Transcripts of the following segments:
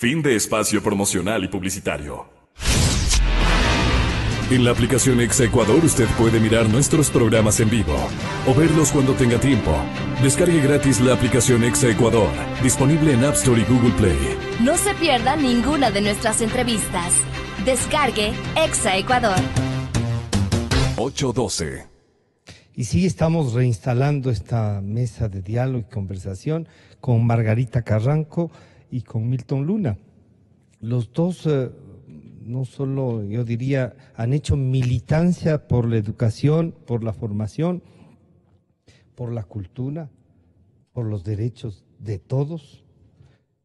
Fin de espacio promocional y publicitario. En la aplicación Exa Ecuador usted puede mirar nuestros programas en vivo o verlos cuando tenga tiempo. Descargue gratis la aplicación Exa Ecuador, disponible en App Store y Google Play. No se pierda ninguna de nuestras entrevistas. Descargue Exa Ecuador. 8:12. Y sí, estamos reinstalando esta mesa de diálogo y conversación con Margarita Carranco y con Milton Luna. Los dos, no solo, yo diría, han hecho militancia por la educación, por la formación, por la cultura, por los derechos de todos.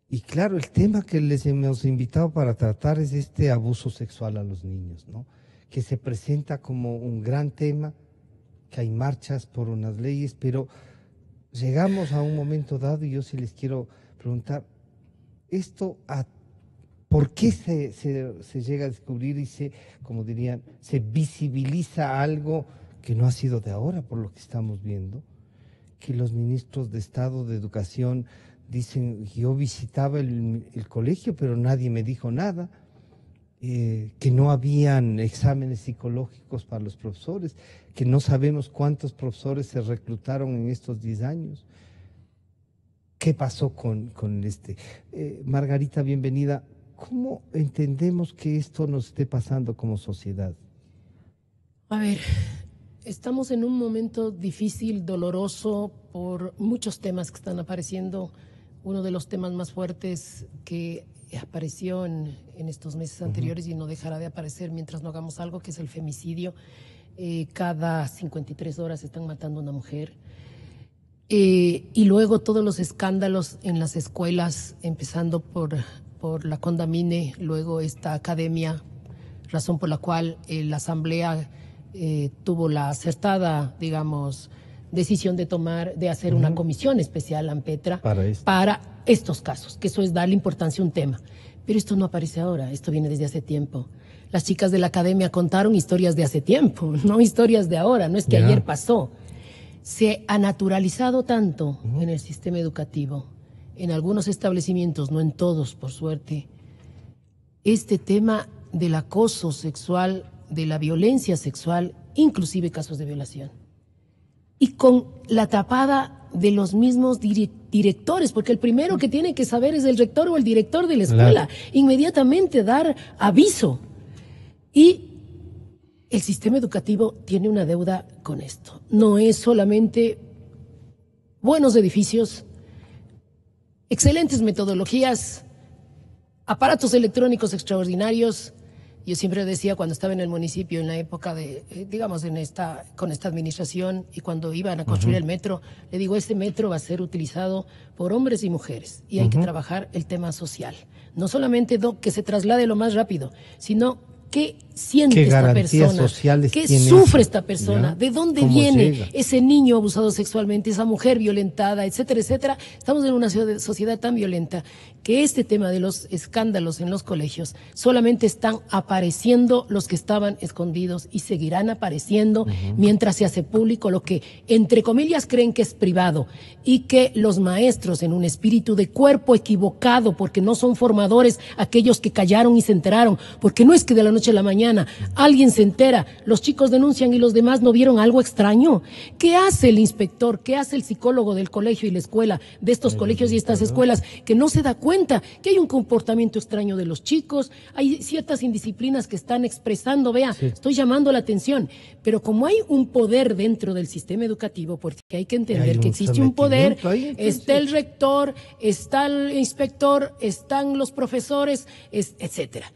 Y claro, el tema que les hemos invitado para tratar es este abuso sexual a los niños, ¿no? Que se presenta como un gran tema, que hay marchas por unas leyes, pero llegamos a un momento dado y yo sí les quiero preguntar, ¿por qué se llega a descubrir y como dirían, se visibiliza algo que no ha sido de ahora, por lo que estamos viendo? Que los ministros de Estado de Educación dicen, yo visitaba el colegio, pero nadie me dijo nada, que no habían exámenes psicológicos para los profesores, que no sabemos cuántos profesores se reclutaron en estos 10 años. ¿Qué pasó con Margarita, bienvenida. ¿Cómo entendemos que esto nos esté pasando como sociedad? A ver, estamos en un momento difícil, doloroso, por muchos temas que están apareciendo. Uno de los temas más fuertes que apareció en estos meses anteriores y no dejará de aparecer mientras no hagamos algo, que es el femicidio. Cada 53 horas están matando a una mujer. Y luego todos los escándalos en las escuelas, empezando por la Condamine, luego esta academia, razón por la cual la Asamblea tuvo la acertada, digamos, decisión de hacer una comisión especial, AMPETRA, para estos casos, que eso es darle importancia a un tema. Pero esto no aparece ahora, esto viene desde hace tiempo. Las chicas de la academia contaron historias de hace tiempo, no historias de ahora, no es que ayer pasó. Se ha naturalizado tanto en el sistema educativo, en algunos establecimientos, no en todos, por suerte, este tema del acoso sexual, de la violencia sexual, inclusive casos de violación. Y con la tapada de los mismos directores, porque el primero que tiene que saber es el rector o el director de la escuela, inmediatamente dar aviso. Y el sistema educativo tiene una deuda con esto. No es solamente buenos edificios, excelentes metodologías, aparatos electrónicos extraordinarios. Yo siempre decía cuando estaba en el municipio, en la época de, digamos, con esta administración, y cuando iban a construir el metro, le digo, este metro va a ser utilizado por hombres y mujeres, y hay que trabajar el tema social. No solamente que se traslade lo más rápido, sino ¿qué siente esta persona? ¿Qué sufre esta persona? ¿De dónde viene ese niño abusado sexualmente, esa mujer violentada, etcétera, etcétera? Estamos en una sociedad tan violenta que este tema de los escándalos en los colegios solamente están apareciendo los que estaban escondidos y seguirán apareciendo mientras se hace público lo que, entre comillas, creen que es privado, y que los maestros, en un espíritu de cuerpo equivocado, porque no son formadores aquellos que callaron y se enteraron, porque no es que de la noche a la mañana alguien se entera, los chicos denuncian y los demás no vieron algo extraño. ¿Qué hace el inspector? ¿Qué hace el psicólogo del colegio y la escuela, de estos colegios y estas escuelas, que no se da cuenta que hay un comportamiento extraño de los chicos? Hay ciertas indisciplinas que están expresando, estoy llamando la atención, pero como hay un poder dentro del sistema educativo, porque hay que entender que existe un poder, está el rector, está el inspector, están los profesores, etcétera.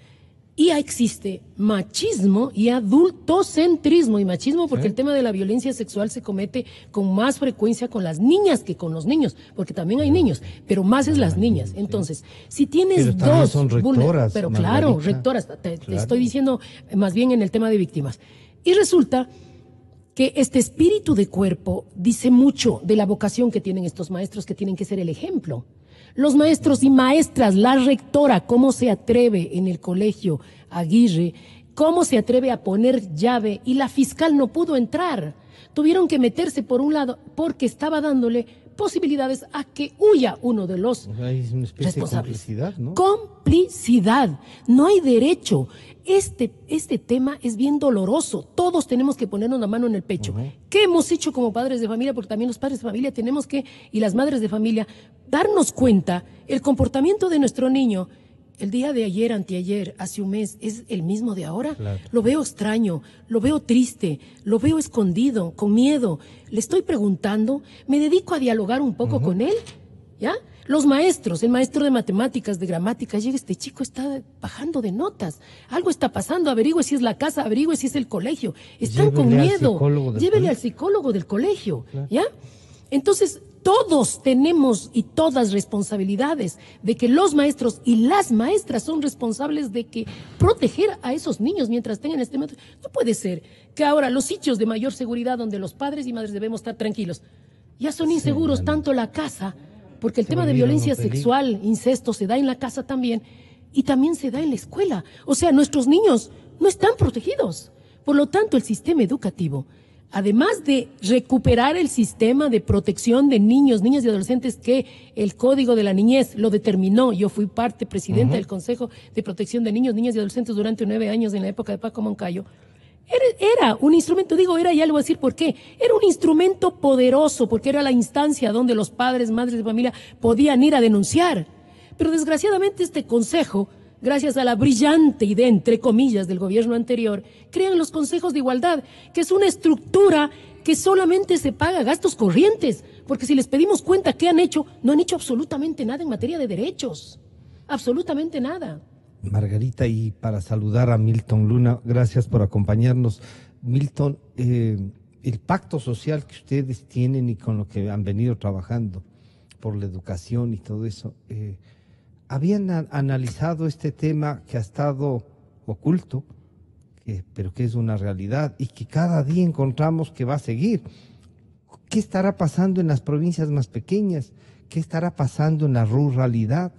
Y existe machismo y adultocentrismo, y machismo porque el tema de la violencia sexual se comete con más frecuencia con las niñas que con los niños, porque también hay niños, pero más es las niñas. Entonces, si tienes dos, son rectoras, pero claro, rectoras, te estoy diciendo más bien en el tema de víctimas. Y resulta que este espíritu de cuerpo dice mucho de la vocación que tienen estos maestros, que tienen que ser el ejemplo. Los maestros y maestras, la rectora, ¿cómo se atreve en el colegio Aguirre? ¿Cómo se atreve a poner llave? Y la fiscal no pudo entrar. Tuvieron que meterse por un lado porque estaba dándole posibilidades a que huya uno de los Es una especie responsables. de complicidad, ¿no? Complicidad. No hay derecho. Este tema es bien doloroso. Todos tenemos que ponernos la mano en el pecho. ¿Qué hemos hecho como padres de familia? Porque también los padres de familia tenemos que, y las madres de familia, darnos cuenta el comportamiento de nuestro niño. El día de ayer, anteayer, hace un mes, ¿es el mismo de ahora? Claro. Lo veo extraño, lo veo triste, lo veo escondido, con miedo. Le estoy preguntando, me dedico a dialogar un poco con él, ¿ya? Los maestros, el maestro de matemáticas, de gramática, llega, este chico está bajando de notas. Algo está pasando, averigüe si es la casa, averigüe si es el colegio. Están con Llévele al miedo. psicólogo del Llévele colegio. al psicólogo del colegio, ¿ya? Entonces, todos tenemos y todas responsabilidades de que los maestros y las maestras son responsables de que proteger a esos niños mientras tengan este método. No puede ser que ahora los sitios de mayor seguridad donde los padres y madres debemos estar tranquilos, ya son inseguros, tanto la casa, porque el tema de volvieron violencia un peligro. sexual, incesto, se da en la casa también y también se da en la escuela. O sea, nuestros niños no están protegidos. Por lo tanto, el sistema educativo, además de recuperar el sistema de protección de niños, niñas y adolescentes que el Código de la Niñez lo determinó, yo fui presidenta del Consejo de Protección de Niños, Niñas y Adolescentes durante 9 años en la época de Paco Moncayo, era un instrumento, digo era, ya le voy a decir por qué, era un instrumento poderoso, porque era la instancia donde los padres, madres de familia podían ir a denunciar. Pero desgraciadamente este consejo, gracias a la brillante idea, entre comillas, del gobierno anterior, crean los consejos de igualdad, que es una estructura que solamente se paga gastos corrientes, porque si les pedimos cuenta qué han hecho, no han hecho absolutamente nada en materia de derechos, absolutamente nada. Margarita, y para saludar a Milton Luna, gracias por acompañarnos. Milton, el pacto social que ustedes tienen y con lo que han venido trabajando por la educación y todo eso, ¿habían analizado este tema que ha estado oculto, pero que es una realidad y que cada día encontramos que va a seguir? ¿Qué estará pasando en las provincias más pequeñas? ¿Qué estará pasando en la ruralidad?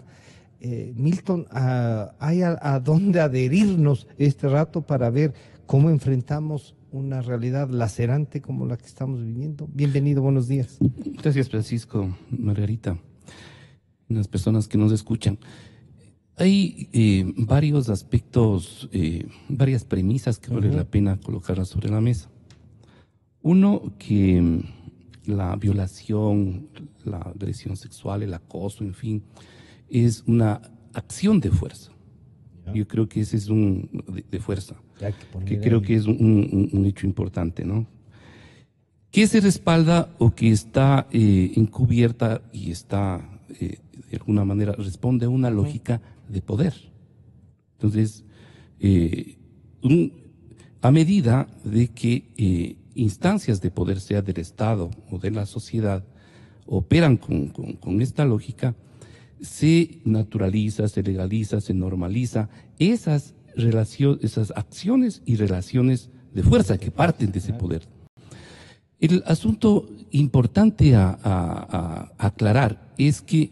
Milton, ¿hay a dónde adherirnos este rato para ver cómo enfrentamos una realidad lacerante como la que estamos viviendo? Bienvenido, buenos días. Gracias, Francisco, Margarita, las personas que nos escuchan. Hay varios aspectos, varias premisas que vale la pena colocarlas sobre la mesa. Uno, que la violación, la agresión sexual, el acoso, en fin, es una acción de fuerza. Yo creo que ese es de fuerza, que creo que es un hecho importante, ¿no? Que se respalda o que está encubierta y está, de alguna manera, responde a una lógica de poder. Entonces, a medida de que instancias de poder, sea del Estado o de la sociedad, operan con esta lógica, se naturaliza, se legaliza, se normaliza esas acciones y relaciones de fuerza que parten de ese poder. El asunto importante a aclarar es que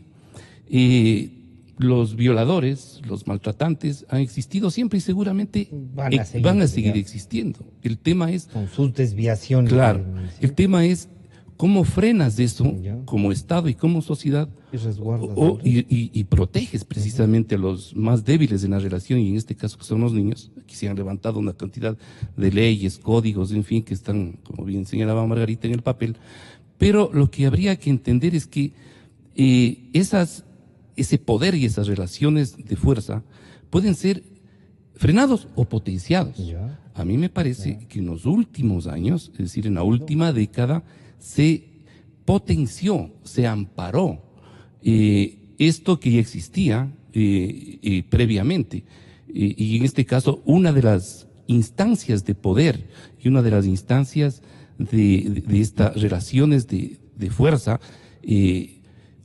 los violadores, los maltratantes han existido siempre y seguramente van a seguir existiendo. El tema es, con sus desviaciones. Claro, el tema es cómo frenas eso como Estado y como sociedad y proteges precisamente a los más débiles en la relación, y en este caso que son los niños. Aquí se han levantado una cantidad de leyes, códigos, en fin, que están, como bien señalaba Margarita, en el papel, pero lo que habría que entender es que ese poder y esas relaciones de fuerza pueden ser frenados o potenciados. A mí me parece que en los últimos años, es decir, en la última década, se potenció, se amparó esto que ya existía previamente. Y en este caso, una de las instancias de poder y una de las instancias de estas relaciones de fuerza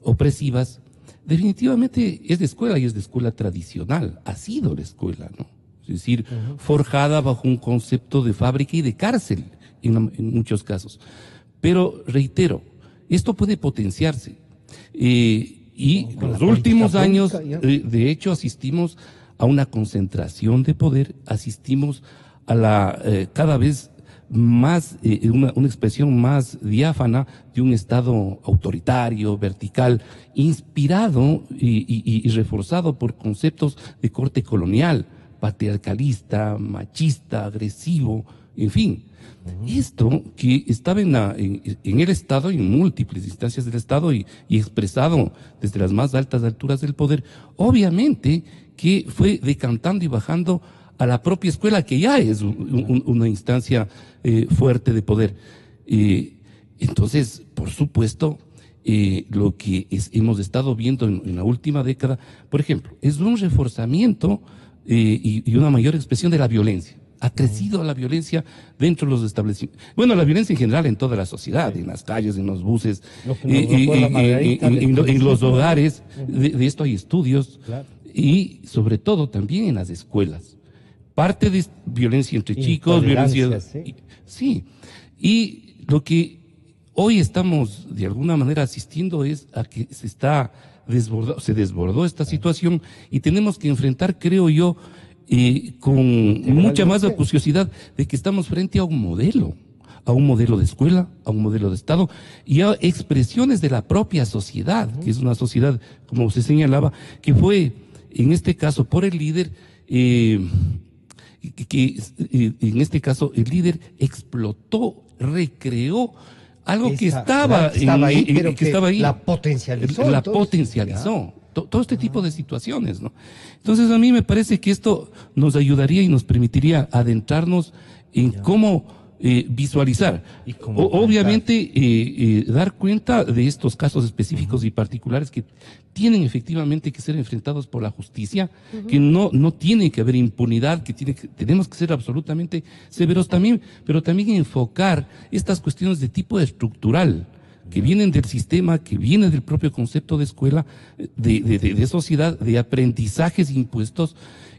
opresivas, definitivamente es de escuela, y es de escuela tradicional, ha sido la escuela, ¿no? Es decir, forjada bajo un concepto de fábrica y de cárcel en muchos casos. Pero reitero, esto puede potenciarse. Y en los últimos años, de hecho, asistimos a una concentración de poder, asistimos a la cada vez más, una expresión más diáfana de un Estado autoritario, vertical, inspirado y reforzado por conceptos de corte colonial, patriarcalista, machista, agresivo, en fin. Esto que estaba en el Estado, en múltiples instancias del Estado y expresado desde las más altas alturas del poder, obviamente que fue decantando y bajando a la propia escuela, que ya es una instancia fuerte de poder. Entonces, por supuesto, lo que hemos estado viendo en la última década, por ejemplo, es un reforzamiento y una mayor expresión de la violencia. Ha crecido la violencia dentro de los establecimientos. Bueno, la violencia en general en toda la sociedad, en las calles, en los buses, en los hogares. De esto hay estudios. Claro. Y sobre todo también en las escuelas. Parte de violencia entre chicos, violencia... Sí. Y lo que hoy estamos de alguna manera asistiendo es a que se desbordó esta situación y tenemos que enfrentar, creo yo, con mucha más acuciosidad de que estamos frente a un modelo de escuela, a un modelo de Estado y a expresiones de la propia sociedad, que es una sociedad, como se señalaba, que fue, en este caso, por el líder, en este caso, el líder explotó, recreó algo que estaba ahí. La potencializó. La potencializó. Todo este tipo de situaciones, ¿no? Entonces, a mí me parece que esto nos ayudaría y nos permitiría adentrarnos en cómo visualizar. Obviamente, dar cuenta de estos casos específicos y particulares que tienen efectivamente que ser enfrentados por la justicia, que no tiene que haber impunidad, tenemos que ser absolutamente severos también, pero también enfocar estas cuestiones de tipo estructural, que vienen del sistema, que vienen del propio concepto de escuela, de sociedad, de aprendizajes impuestos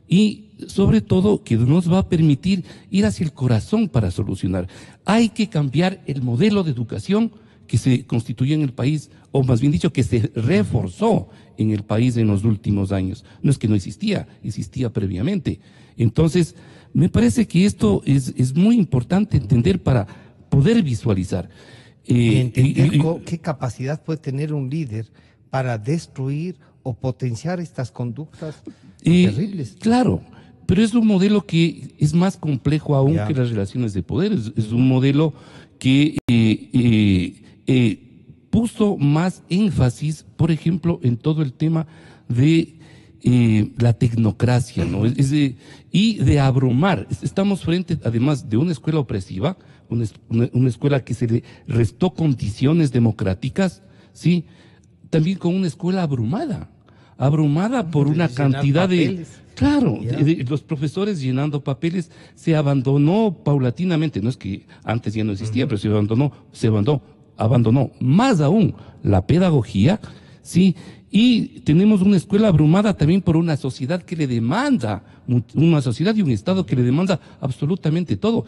y sobre todo que nos va a permitir ir hacia el corazón para solucionar. Hay que cambiar el modelo de educación que se constituyó en el país, o más bien dicho, que se reforzó en el país en los últimos años. No es que no existía previamente. Entonces, me parece que esto es muy importante entender para poder visualizar. Y entender qué capacidad puede tener un líder para destruir o potenciar estas conductas terribles. Claro, pero es un modelo que es más complejo aún que las relaciones de poder. Es un modelo que puso más énfasis, por ejemplo, en todo el tema de la tecnocracia, ¿no? Y de abrumar. Estamos frente, además, de una escuela opresiva, una escuela que se le restó condiciones democráticas, ¿sí? También con una escuela abrumada por una cantidad de... Claro, los profesores llenando papeles, se abandonó paulatinamente, no es que antes ya no existía, pero se abandonó más aún la pedagogía, ¿sí? Y tenemos una escuela abrumada también por una sociedad que le demanda, una sociedad y un Estado que le demanda absolutamente todo.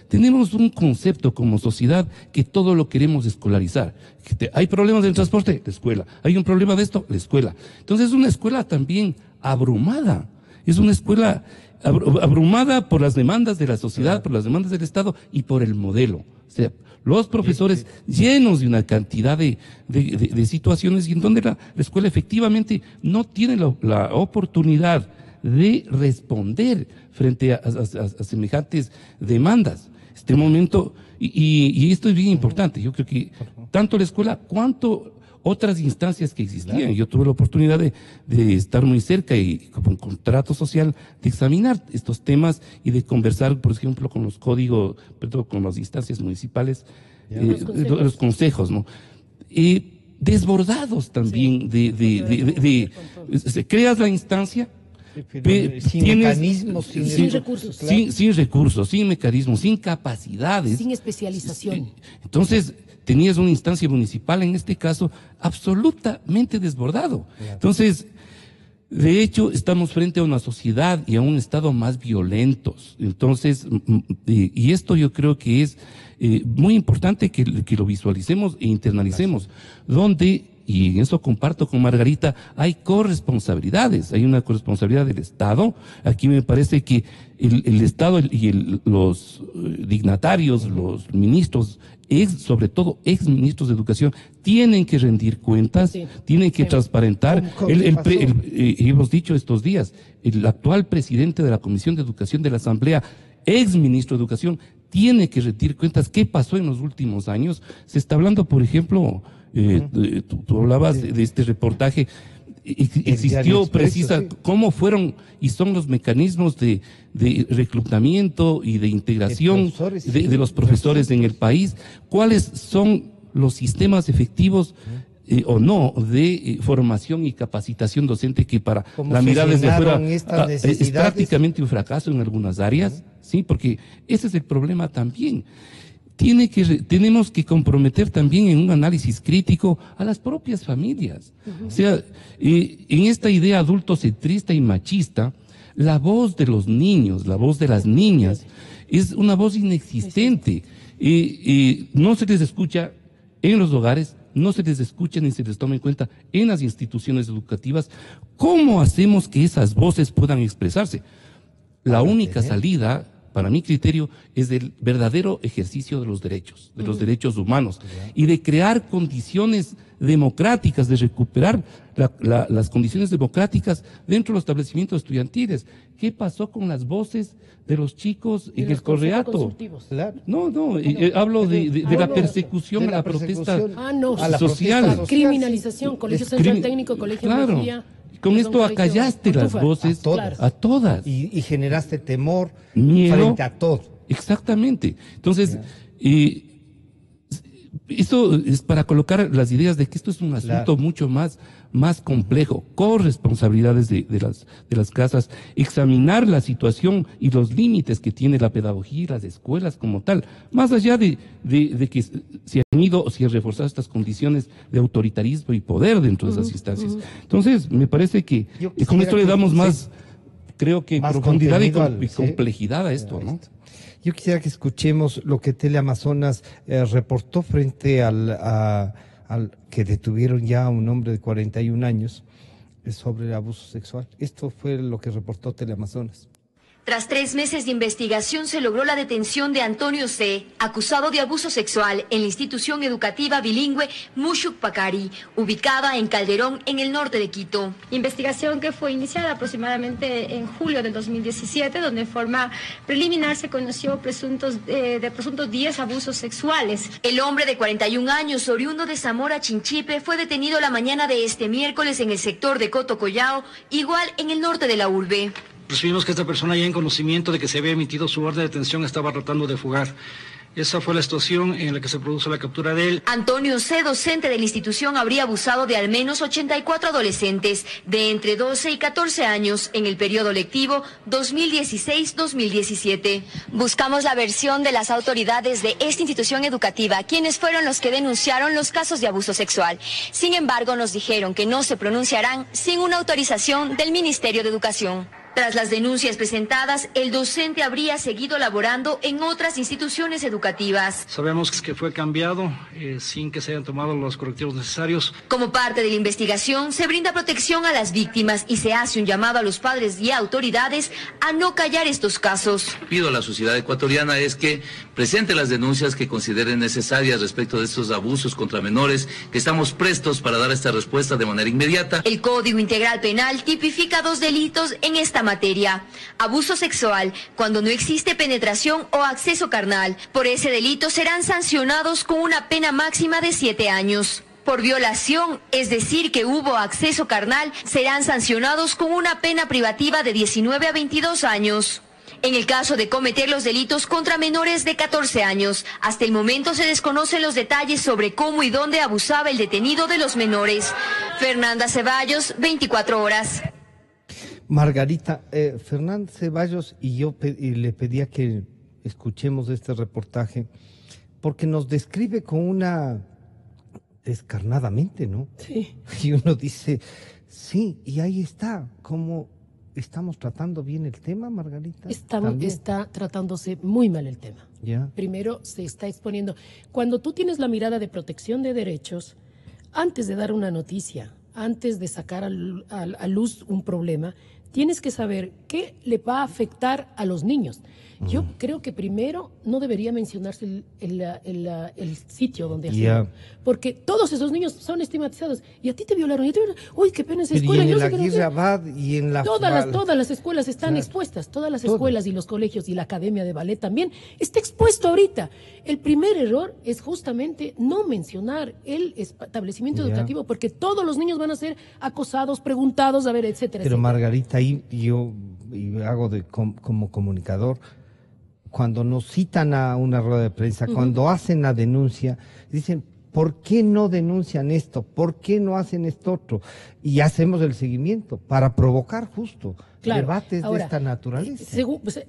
Tenemos un concepto como sociedad que todo lo queremos escolarizar. Hay problemas del transporte, la escuela. Hay un problema de esto, la escuela. Entonces es una escuela también abrumada. Es una escuela abrumada por las demandas de la sociedad, por las demandas del Estado y por el modelo. O sea, los profesores llenos de una cantidad de situaciones y en donde la escuela efectivamente no tiene la oportunidad de responder frente a semejantes demandas. Este momento, y esto es bien importante, yo creo que tanto la escuela cuanto otras instancias que existían. Claro. Yo tuve la oportunidad de estar muy cerca y con contrato social, de examinar estos temas y de conversar, por ejemplo, con los códigos, perdón, con las instancias municipales, los consejos, ¿no? Desbordados también creas la instancia, sin mecanismos, sin recursos. Claro. Sin recursos, sin mecanismos, sin capacidades. Sin especialización. Entonces, tenías una instancia municipal, en este caso, absolutamente desbordado. Claro. Entonces, de hecho, estamos frente a una sociedad y a un Estado más violentos. Entonces, y esto yo creo que es muy importante que lo visualicemos e internalicemos, donde y en eso comparto con Margarita, hay corresponsabilidades, hay una corresponsabilidad del Estado. Aquí me parece que el Estado y los dignatarios, los ministros, sobre todo exministros de Educación, tienen que rendir cuentas, tienen que transparentar. Hemos dicho estos días, el actual presidente de la Comisión de Educación de la Asamblea, exministro de Educación, tiene que rendir cuentas. ¿Qué pasó en los últimos años? Se está hablando, por ejemplo, tú hablabas de este reportaje, existió precisa cómo fueron y son los mecanismos de reclutamiento y de integración de los profesores en el país, cuáles son los sistemas efectivos o no de formación y capacitación docente, que para la mirada desde fuera es prácticamente un fracaso en algunas áreas, sí, porque ese es el problema también. Tenemos que comprometer también en un análisis crítico a las propias familias. O sea, en esta idea adultocentrista y machista, la voz de los niños, la voz de las niñas, es una voz inexistente. No se les escucha en los hogares, no se les escucha ni se les toma en cuenta en las instituciones educativas. ¿Cómo hacemos que esas voces puedan expresarse? La única salida, para mi criterio, es del verdadero ejercicio de los derechos humanos, y de crear condiciones democráticas, de recuperar las condiciones democráticas dentro de los establecimientos estudiantiles. ¿Qué pasó con las voces de los chicos en el Correato? No, hablo de la persecución, a la protesta social. Criminalización, Colegio Central Técnico, Colegio Mejía. Con esto acallaste las voces a todas. Y generaste temor, miedo, frente a todo. Exactamente. Entonces, eso es para colocar las ideas de que esto es un asunto mucho más complejo. Corresponsabilidades de las casas, examinar la situación y los límites que tiene la pedagogía y las escuelas como tal, más allá de que se han reforzado estas condiciones de autoritarismo y poder dentro de esas instancias. Entonces, me parece que con esto le damos más, creo que más profundidad y complejidad a esto, ¿no? Yo quisiera que escuchemos lo que Teleamazonas reportó frente al que detuvieron ya a un hombre de 41 años sobre abuso sexual. Esto fue lo que reportó Teleamazonas. Tras 3 meses de investigación se logró la detención de Antonio C., acusado de abuso sexual en la institución educativa bilingüe Mushuk Pakari, ubicada en Calderón, en el norte de Quito. Investigación que fue iniciada aproximadamente en julio del 2017, donde en forma preliminar se conoció presuntos 10 abusos sexuales. El hombre de 41 años, oriundo de Zamora Chinchipe, fue detenido la mañana de este miércoles en el sector de Cotocollao, igual en el norte de la urbe. Percibimos que esta persona, ya en conocimiento de que se había emitido su orden de detención, estaba tratando de fugar. Esa fue la situación en la que se produjo la captura de él. Antonio C., docente de la institución, habría abusado de al menos 84 adolescentes de entre 12 y 14 años en el periodo lectivo 2016-2017. Buscamos la versión de las autoridades de esta institución educativa, quienes fueron los que denunciaron los casos de abuso sexual. Sin embargo, nos dijeron que no se pronunciarán sin una autorización del Ministerio de Educación. Tras las denuncias presentadas, el docente habría seguido laborando en otras instituciones educativas. Sabemos que fue cambiado sin que se hayan tomado los correctivos necesarios. Como parte de la investigación, se brinda protección a las víctimas y se hace un llamado a los padres y autoridades a no callar estos casos. Pido a la sociedad ecuatoriana es que presente las denuncias que consideren necesarias respecto de estos abusos contra menores, que estamos prestos para dar esta respuesta de manera inmediata. El Código Integral Penal tipifica 2 delitos en esta materia: abuso sexual, cuando no existe penetración o acceso carnal. Por ese delito serán sancionados con una pena máxima de 7 años. Por violación, es decir, que hubo acceso carnal, serán sancionados con una pena privativa de 19 a 22 años. En el caso de cometer los delitos contra menores de 14 años, hasta el momento se desconocen los detalles sobre cómo y dónde abusaba el detenido de los menores. Fernanda Ceballos, 24 horas. Margarita, Fernanda Ceballos y yo le pedía que escuchemos este reportaje porque nos describe con una descarnadamente, ¿no? Sí. Y uno dice, sí, y ahí está, ¿cómo estamos tratando bien el tema, Margarita? Está tratándose muy mal el tema. ¿Ya? Primero se está exponiendo. Cuando tú tienes la mirada de protección de derechos, antes de dar una noticia, antes de sacar a luz un problema, tienes que saber qué le va a afectar a los niños. Yo creo que primero no debería mencionarse el sitio donde ha sido, porque todos esos niños son estigmatizados. Y a ti te violaron, uy, qué pena esa escuela. Y en el Aguirre Abad y en la... Todas las escuelas están expuestas, todas las escuelas y los colegios y la academia de ballet también está expuesto ahorita. El primer error es justamente no mencionar el establecimiento educativo, porque todos los niños van a ser acosados, preguntados, a ver, etcétera. Pero etcétera. Margarita, ahí yo hago como comunicador, cuando nos citan a una rueda de prensa, cuando hacen la denuncia, dicen, ¿por qué no denuncian esto? ¿Por qué no hacen esto otro? Y hacemos el seguimiento para provocar justo debates de esta naturaleza.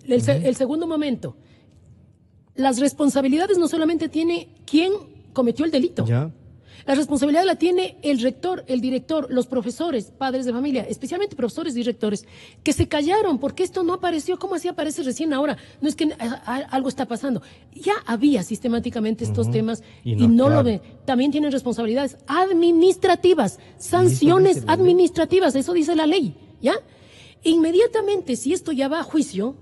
El segundo momento, las responsabilidades no solamente tiene quien cometió el delito. La responsabilidad la tiene el rector, el director, los profesores, padres de familia, especialmente profesores y directores, que se callaron porque esto no apareció. ¿Cómo así aparece recién ahora? No es que algo está pasando. Ya había sistemáticamente estos temas y no lo ven. También tienen responsabilidades administrativas, sanciones administrativas, eso dice la ley, ¿ya? Inmediatamente, si esto ya va a juicio,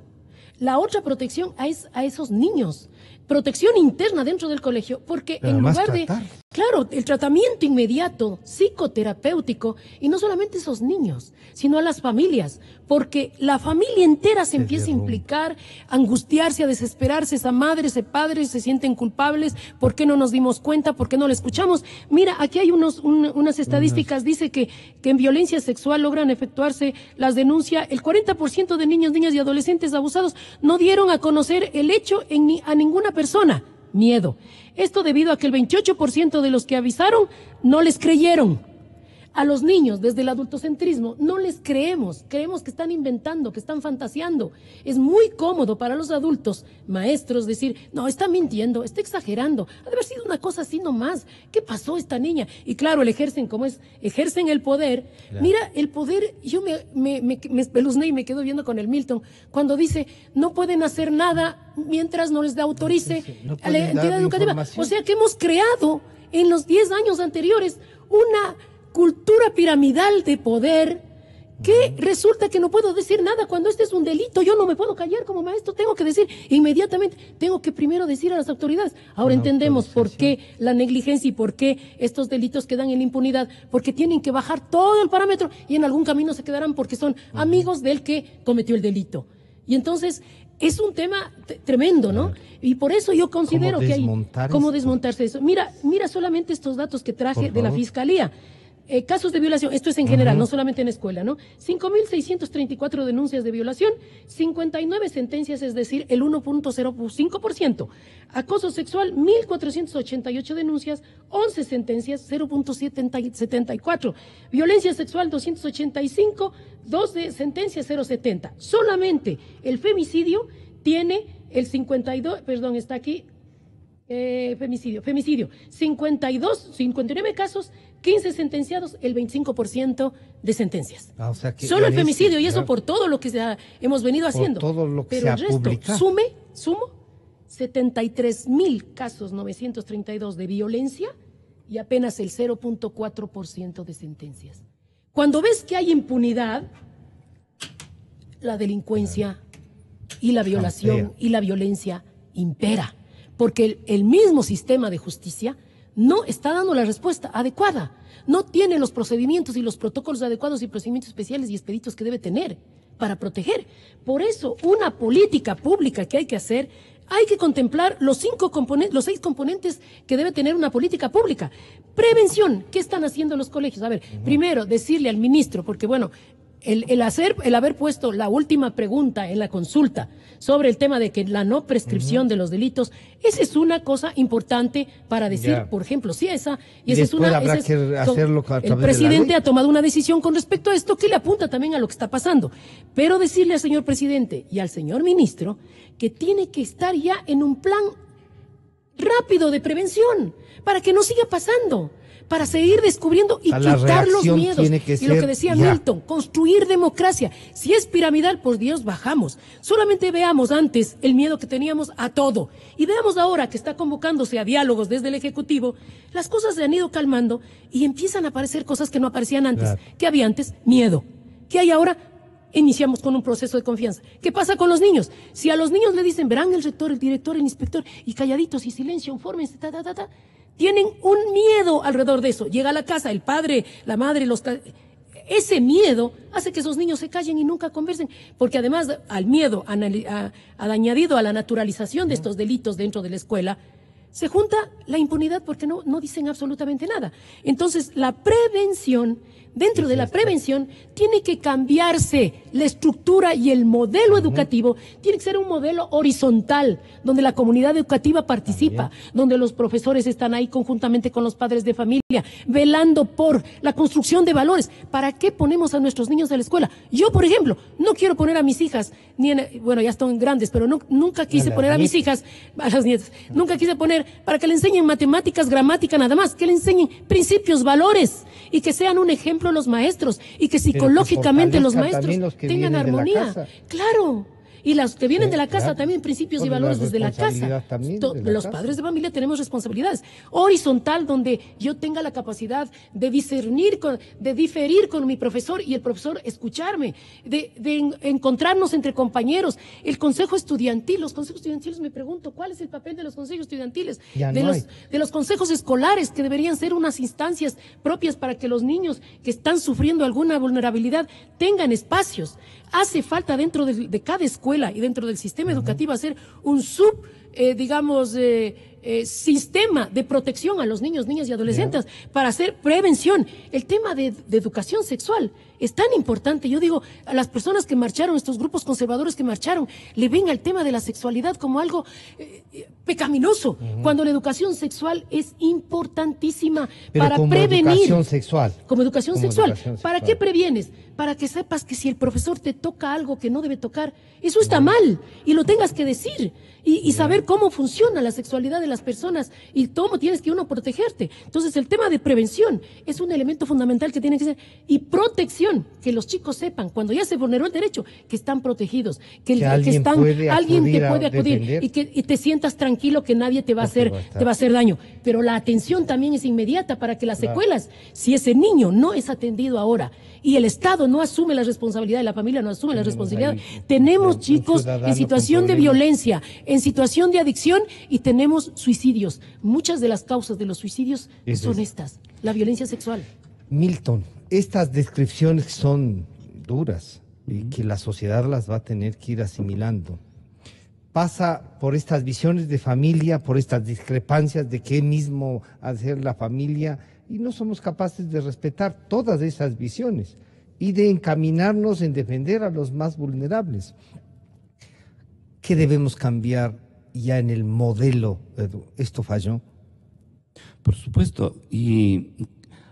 la otra protección es a esos niños. Protección interna dentro del colegio, porque en lugar de... Claro, el tratamiento inmediato, psicoterapéutico, y no solamente esos niños, sino a las familias, porque la familia entera se empieza a implicar, a angustiarse, a desesperarse, esa madre, ese padre se sienten culpables, ¿por qué no nos dimos cuenta? ¿Por qué no lo escuchamos? Mira, aquí hay unas estadísticas, dice que en violencia sexual logran efectuarse las denuncias, el 40% de niños, niñas y adolescentes abusados no dieron a conocer el hecho a ninguna persona. Miedo. Esto debido a que el 28% de los que avisaron no les creyeron. A los niños, desde el adultocentrismo, no les creemos que están inventando, que están fantaseando. Es muy cómodo para los adultos, maestros, decir, no, está mintiendo, está exagerando, ha de haber sido una cosa así nomás, ¿qué pasó esta niña? Y claro, ejercen el poder. Claro. Mira, el poder, yo me espelucné y me quedo viendo con el Milton, cuando dice, no pueden hacer nada mientras no les autorice a la entidad educativa. O sea que hemos creado en los 10 años anteriores una cultura piramidal de poder que resulta que no puedo decir nada cuando este es un delito. Yo no me puedo callar como maestro, tengo que decir inmediatamente, tengo que primero decir a las autoridades. Ahora entendemos por qué la negligencia y por qué estos delitos quedan en la impunidad, porque tienen que bajar todo el parámetro y en algún camino se quedarán porque son amigos del que cometió el delito. Y entonces es un tema tremendo, ¿no? Y por eso yo considero que hay cómo desmontarse eso. Mira solamente estos datos que traje de la Fiscalía. Casos de violación, esto es en general, no solamente en escuela, ¿no? 5.634 denuncias de violación, 59 sentencias, es decir, el 1.05%. Acoso sexual, 1.488 denuncias, 11 sentencias, 0.74. Violencia sexual, 285, 12 sentencias, 0.70. Solamente el femicidio tiene el 52, perdón, está aquí, femicidio, 59 casos, 15 sentenciados, el 25% de sentencias. O sea que solo el femicidio, y eso por todo lo que hemos venido haciendo. Todo lo que pero el resto, sumo 73.000 casos, 932 de violencia y apenas el 0.4% de sentencias. Cuando ves que hay impunidad, la delincuencia y la violación y la violencia impera, porque el mismo sistema de justicia no está dando la respuesta adecuada, no tiene los procedimientos y los protocolos adecuados y procedimientos especiales y expeditos que debe tener para proteger. Por eso, una política pública que hay que hacer, hay que contemplar los 6 componentes que debe tener una política pública. Prevención, ¿qué están haciendo los colegios? A ver, primero, decirle al ministro, porque bueno, el haber puesto la última pregunta en la consulta sobre el tema de que la no prescripción de los delitos, esa es una cosa importante para decir, por ejemplo, si esa, y esa es una, el presidente ha tomado una decisión con respecto a esto que le apunta también a lo que está pasando, pero decirle al señor presidente y al señor ministro que tiene que estar ya en un plan rápido de prevención para que no siga pasando. para seguir descubriendo y quitar los miedos. Y lo que decía Milton, construir democracia. Si es piramidal, por Dios, bajamos. Solamente veamos antes el miedo que teníamos a todo. Y veamos ahora que está convocándose a diálogos desde el Ejecutivo, las cosas se han ido calmando y empiezan a aparecer cosas que no aparecían antes. Claro. ¿Qué había antes? Miedo. ¿Qué hay ahora? Iniciamos con un proceso de confianza. ¿Qué pasa con los niños? Si a los niños le dicen, verán el rector, el director, el inspector, y calladitos y silencio, fórmense, tienen un miedo alrededor de eso. Llega a la casa el padre, la madre, ese miedo hace que esos niños se callen y nunca conversen, porque además al miedo añadido a la naturalización de estos delitos dentro de la escuela, se junta la impunidad porque no dicen absolutamente nada. Entonces, la prevención, dentro de la prevención, tiene que cambiarse la estructura y el modelo educativo, tiene que ser un modelo horizontal, donde la comunidad educativa participa, donde los profesores están ahí conjuntamente con los padres de familia, velando por la construcción de valores. ¿Para qué ponemos a nuestros niños a la escuela? Yo, por ejemplo, no quiero poner a mis hijas, bueno, ya están grandes, pero nunca quise poner a mis hijas, a las nietas, nunca quise poner para que le enseñen matemáticas, gramática, nada más, que le enseñen principios, valores, y que sean un ejemplo los maestros, y que psicológicamente los maestros tengan armonía. Claro. Y las que vienen de la casa también, principios y valores desde la casa. Los padres de familia tenemos responsabilidades. Horizontal, donde yo tenga la capacidad de discernir, de diferir con mi profesor y el profesor escucharme, de encontrarnos entre compañeros. El consejo estudiantil, los consejos estudiantiles, me pregunto, ¿cuál es el papel de los consejos estudiantiles? De los consejos escolares, que deberían ser unas instancias propias para que los niños que están sufriendo alguna vulnerabilidad tengan espacios. Hace falta dentro de cada escuela y dentro del sistema educativo hacer un sistema de protección a los niños, niñas y adolescentes para hacer prevención. El tema de educación sexual es tan importante. Yo digo, a las personas que marcharon, estos grupos conservadores que marcharon, le ven al tema de la sexualidad como algo pecaminoso, cuando la educación sexual es importantísima para prevenir. Como educación sexual. ¿Para qué previenes? Para que sepas que si el profesor te toca algo que no debe tocar, eso está mal y lo tengas que decir y saber cómo funciona la sexualidad de las personas y cómo tienes que uno protegerte. Entonces el tema de prevención es un elemento fundamental que tiene que ser, y protección, que los chicos sepan cuando ya se vulneró el derecho que están protegidos, que alguien te puede acudir y que te sientas tranquilo que nadie te va a hacer daño. Pero la atención también es inmediata para que las secuelas, si ese niño no es atendido ahora y el Estado no asume la responsabilidad, la familia no asume la responsabilidad, tenemos chicos en situación de violencia, en situación de adicción, y tenemos suicidios. Muchas de las causas de los suicidios son estas, la violencia sexual. Milton, estas descripciones son duras y que la sociedad las va a tener que ir asimilando. Pasa por estas visiones de familia, por estas discrepancias de qué mismo hacer la familia, y no somos capaces de respetar todas esas visiones y de encaminarnos en defender a los más vulnerables. ¿Qué debemos cambiar ya en el modelo, Edu? ¿Esto falló? Por supuesto, y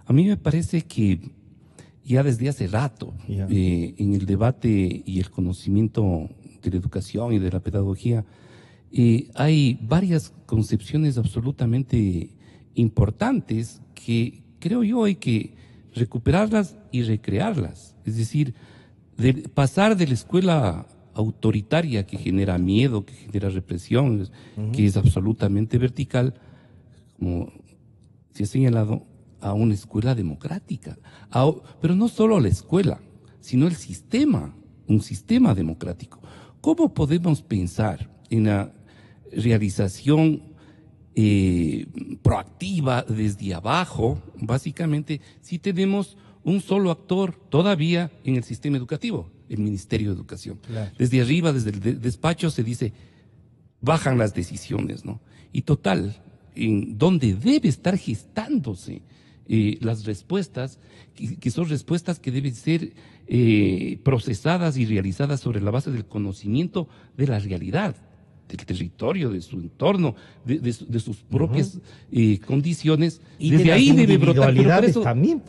a mí me parece que ya desde hace rato, en el debate y el conocimiento de la educación y de la pedagogía, hay varias concepciones absolutamente importantes que creo yo hay que recuperarlas y recrearlas. Es decir, pasar de la escuela autoritaria que genera miedo, que genera represión, que es absolutamente vertical, como se ha señalado, a una escuela democrática. Pero no solo la escuela, sino el sistema, un sistema democrático. ¿Cómo podemos pensar en la realización proactiva desde abajo, básicamente, si tenemos un solo actor todavía en el sistema educativo, el Ministerio de Educación? Claro. Desde arriba, desde el despacho se dice, bajan las decisiones, ¿no? Y total, en donde debe estar gestándose las respuestas, que son respuestas que deben ser procesadas y realizadas sobre la base del conocimiento de la realidad, del territorio, de su entorno, de sus propias condiciones. Y desde de ahí debe brotar. Eso, también.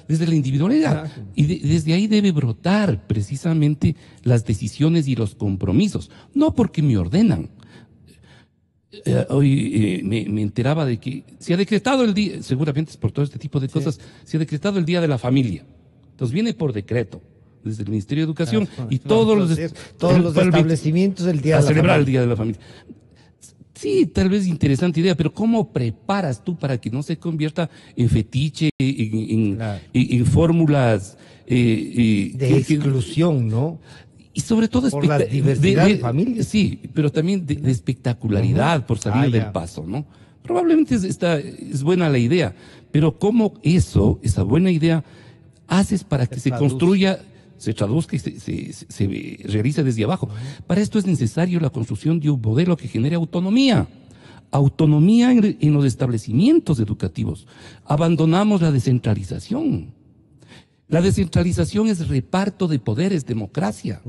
Desde la individualidad. Claro. Y desde ahí debe brotar precisamente las decisiones y los compromisos. No porque me ordenan. Hoy me enteraba de que se ha decretado el día, seguramente es por todo este tipo de cosas, se ha decretado el Día de la Familia. Entonces viene por decreto desde el Ministerio de Educación y todos los establecimientos el Día de la Familia. celebrar el Día de la Familia. Sí, tal vez interesante idea, pero ¿cómo preparas tú para que no se convierta en fetiche, en fórmulas de exclusión, ¿no? Y sobre todo por la diversidad de familias. Sí, pero también de espectacularidad, por salir del paso, ¿no? Probablemente es buena la idea, pero ¿cómo esa buena idea, haces para que se construya, se traduzca y se realice desde abajo? Para esto es necesario la construcción de un modelo que genere autonomía. Autonomía en los establecimientos educativos. Abandonamos la descentralización. La descentralización es reparto de poderes, democracia.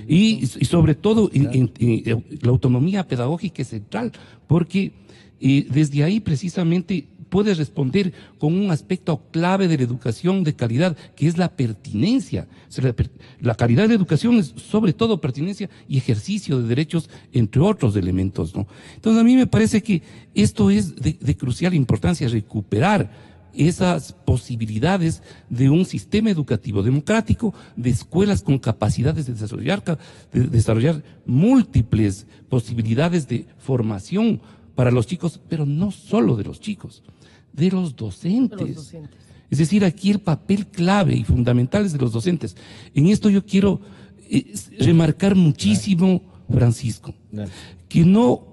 Y sobre todo la autonomía pedagógica es central, porque desde ahí precisamente puedes responder con un aspecto clave de la educación de calidad, que es la pertinencia. O sea, la calidad de la educación es sobre todo pertinencia y ejercicio de derechos, entre otros elementos, ¿no? Entonces a mí me parece que esto es de crucial importancia, recuperar esas posibilidades de un sistema educativo democrático, de escuelas con capacidades de desarrollar múltiples posibilidades de formación para los chicos, pero no solo de los chicos, de los docentes. Es decir, aquí el papel clave y fundamental es de los docentes. En esto yo quiero remarcar muchísimo, Francisco, que no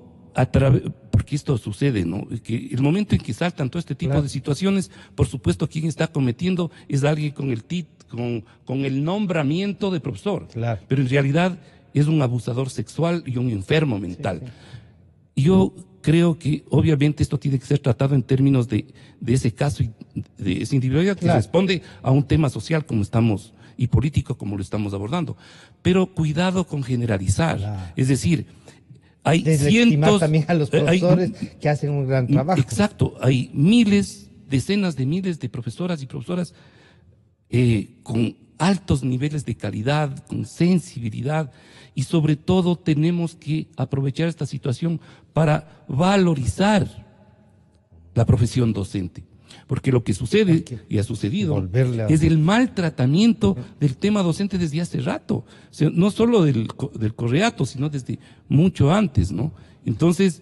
porque esto sucede, ¿no? Que el momento en que saltan todo este tipo de situaciones, por supuesto, quien está cometiendo es alguien con el nombramiento de profesor. Pero en realidad es un abusador sexual y un enfermo mental. Yo creo que obviamente esto tiene que ser tratado en términos de ese caso y de esa individualidad que responde a un tema social y político como lo estamos abordando. Pero cuidado con generalizar. Es decir, hay cientos también a los profesores que hacen un gran trabajo. Exacto, hay decenas de miles de profesoras y profesoras con altos niveles de calidad, con sensibilidad, y sobre todo tenemos que aprovechar esta situación para valorizar la profesión docente. Porque lo que sucede y ha sucedido es el maltratamiento del tema docente desde hace rato. O sea, no solo del correato, sino desde mucho antes, ¿no? Entonces,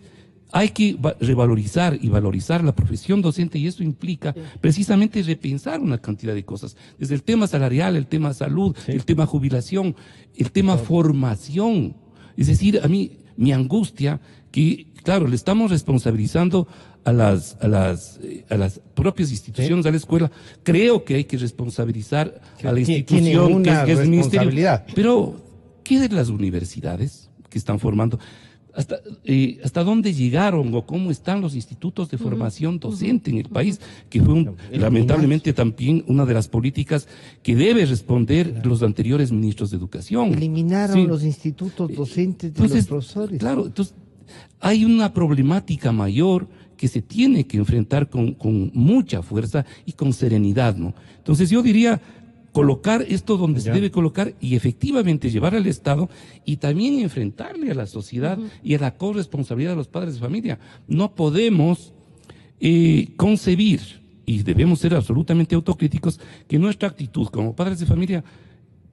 hay que revalorizar y valorizar la profesión docente, y eso implica precisamente repensar una cantidad de cosas. Desde el tema salarial, el tema salud, el tema jubilación, el tema formación. Es decir, a mí me angustia que, claro, le estamos responsabilizando a las propias instituciones, a la escuela. Creo que hay que responsabilizar a la institución que es el ministerio. Pero, ¿qué de las universidades que están formando? ¿Hasta dónde llegaron o cómo están los institutos de formación docente en el país? Que fue lamentablemente también una de las políticas que debe responder los anteriores ministros de educación. Eliminaron los institutos docentes de los profesores. Claro, entonces hay una problemática mayor que se tiene que enfrentar con mucha fuerza y con serenidad, ¿no? Entonces yo diría, colocar esto donde se debe colocar y efectivamente llevar al Estado y también enfrentarle a la sociedad y a la corresponsabilidad de los padres de familia. No podemos concebir, y debemos ser absolutamente autocríticos, que nuestra actitud como padres de familia,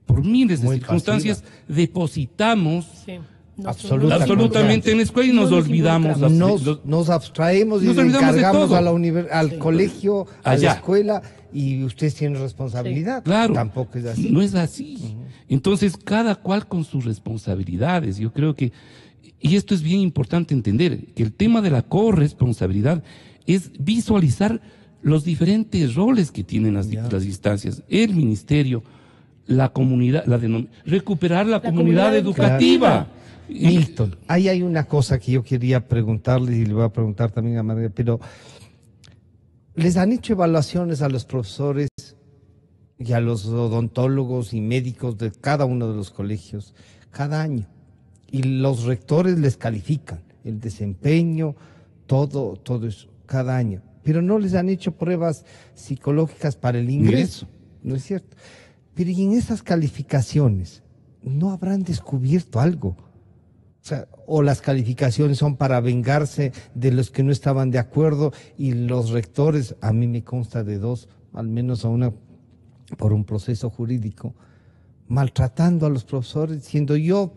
por miles de circunstancias, depositamos absolutamente en la escuela y nos olvidamos. Nos abstraemos y nos encargamos al colegio, a la escuela, y ustedes tienen responsabilidad. Claro, tampoco es así. No es así. Entonces, cada cual con sus responsabilidades. Yo creo que, y esto es bien importante entender, que el tema de la corresponsabilidad es visualizar los diferentes roles que tienen las instancias, el ministerio, la comunidad, recuperar la comunidad educativa. Milton, ahí hay una cosa que yo quería preguntarle y le voy a preguntar también a Margarita, pero ¿les han hecho evaluaciones a los profesores y a los odontólogos y médicos de cada uno de los colegios cada año? Y los rectores les califican el desempeño, todo eso, cada año. Pero no les han hecho pruebas psicológicas para el ingreso, ¿no es cierto? Pero y en esas calificaciones, ¿no habrán descubierto algo? sea, o las calificaciones son para vengarse de los que no estaban de acuerdo, y los rectores, a mí me consta de dos, al menos a una por un proceso jurídico, maltratando a los profesores, diciendo yo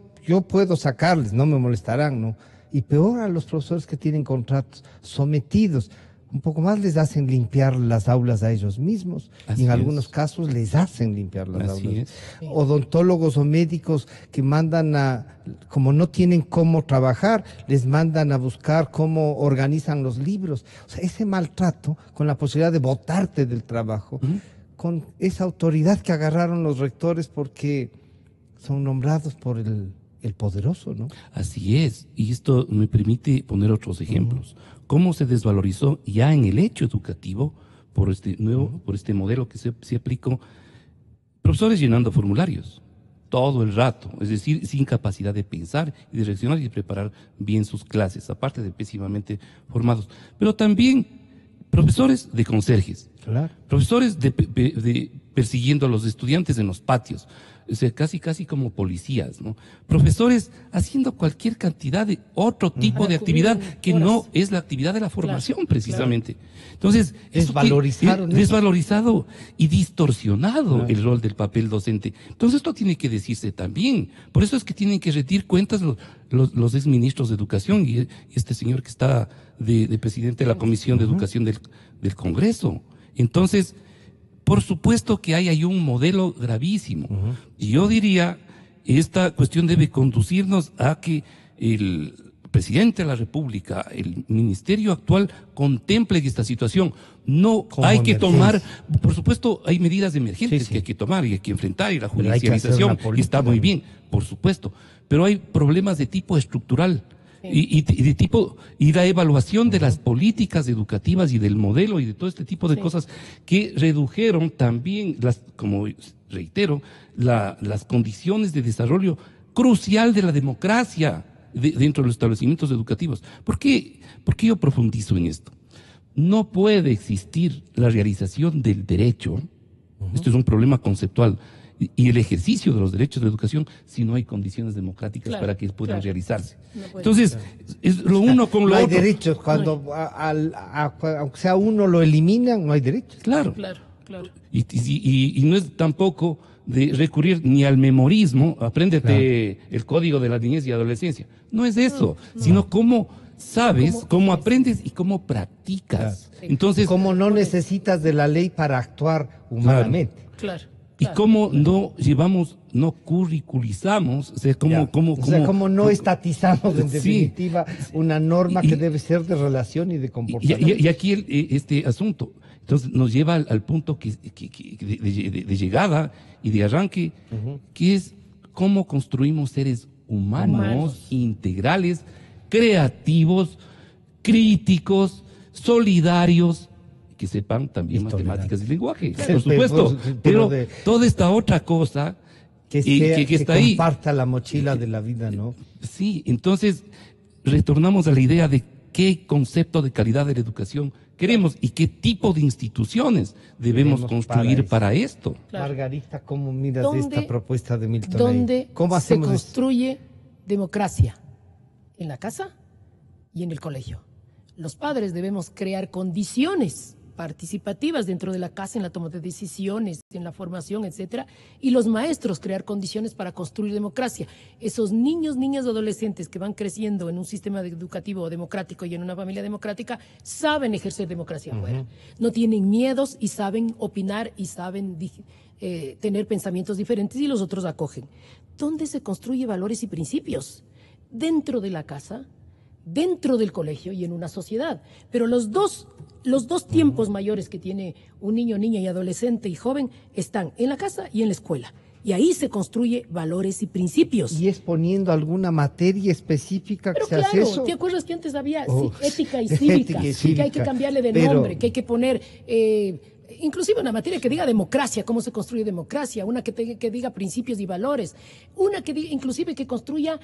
puedo sacarles, no me molestarán, ¿no? Y peor a los profesores que tienen contratos, sometidos. Un poco más les hacen limpiar las aulas a ellos mismos. Así y en es. algunos casos les hacen limpiar las Así aulas. es. Odontólogos o médicos que mandan como no tienen cómo trabajar, les mandan a buscar cómo organizan los libros. O sea, ese maltrato con la posibilidad de botarte del trabajo, con esa autoridad que agarraron los rectores porque son nombrados por el poderoso, ¿no? Así es, y esto me permite poner otros ejemplos. Cómo se desvalorizó ya en el hecho educativo por este modelo que se aplicó, profesores llenando formularios todo el rato, es decir, sin capacidad de pensar y de reaccionar y de preparar bien sus clases, aparte de pésimamente formados. Pero también profesores de conserjes, Claro. profesores de persiguiendo a los estudiantes en los patios, o sea, casi como policías, ¿no? Profesores haciendo cualquier cantidad de otro tipo de actividad que no es la actividad de la formación, precisamente. Entonces, desvalorizado y distorsionado el rol del papel docente. Entonces, esto tiene que decirse también. Por eso es que tienen que rendir cuentas los exministros de Educación y este señor que está de presidente de la Comisión de Educación del Congreso. Entonces, por supuesto que hay ahí un modelo gravísimo. Y yo diría, esta cuestión debe conducirnos a que el presidente de la República, el ministerio actual, contemple esta situación. No hay que tomar, por supuesto, hay medidas emergentes que hay que tomar y hay que enfrentar, y la judicialización está muy bien, por supuesto. Pero hay problemas de tipo estructural. Y la evaluación de las políticas educativas y del modelo y de todo este tipo de cosas que redujeron también, como reitero, las condiciones de desarrollo crucial de la democracia dentro de los establecimientos educativos. ¿Por qué yo profundizo en esto? No puede existir la realización del derecho, esto es un problema conceptual, y el ejercicio de los derechos de educación si no hay condiciones democráticas para que puedan realizarse. Entonces, es lo uno con lo otro. No hay derechos, cuando aunque sea uno lo eliminan, no hay derechos. Claro. Y no es tampoco de recurrir ni al memorismo, apréndete el código de la niñez y adolescencia. No es eso, sino cómo sabes, cómo aprendes y cómo practicas. Entonces, cómo no necesitas de la ley para actuar humanamente. Y cómo no llevamos, no curriculizamos, o sea, cómo no estatizamos en definitiva una norma que debe ser de relación y de comportamiento. Y aquí este asunto, entonces nos lleva al punto de llegada y de arranque, que es cómo construimos seres humanos, integrales, creativos, críticos, solidarios, que sepan también matemáticas y lenguaje, por supuesto, pero toda esta otra cosa que está ahí, comparta la mochila de la vida, ¿no? Sí, entonces retornamos a la idea de qué concepto de calidad de la educación queremos y qué tipo de instituciones debemos construir para esto. Margarita, ¿cómo miras esta propuesta de Milton? ¿Dónde se construye democracia? En la casa y en el colegio. Los padres debemos crear condiciones participativas dentro de la casa, en la toma de decisiones, en la formación, etcétera, y los maestros crear condiciones para construir democracia. Esos niños, niñas, adolescentes que van creciendo en un sistema educativo democrático y en una familia democrática saben ejercer democracia afuera. No tienen miedos y saben opinar y saben tener pensamientos diferentes y los otros acogen. ¿Dónde se construye valores y principios? Dentro de la casa, dentro del colegio y en una sociedad. Pero los dos tiempos mayores que tiene un niño, niña y adolescente y joven están en la casa y en la escuela. Y ahí se construye valores y principios. ¿Y es poniendo alguna materia específica que se hace eso? ¿Te acuerdas que antes había ética y cívica? Que hay que cambiarle de nombre, que hay que poner inclusive una materia que diga democracia, cómo se construye democracia, una que diga principios y valores, una que diga, inclusive que construya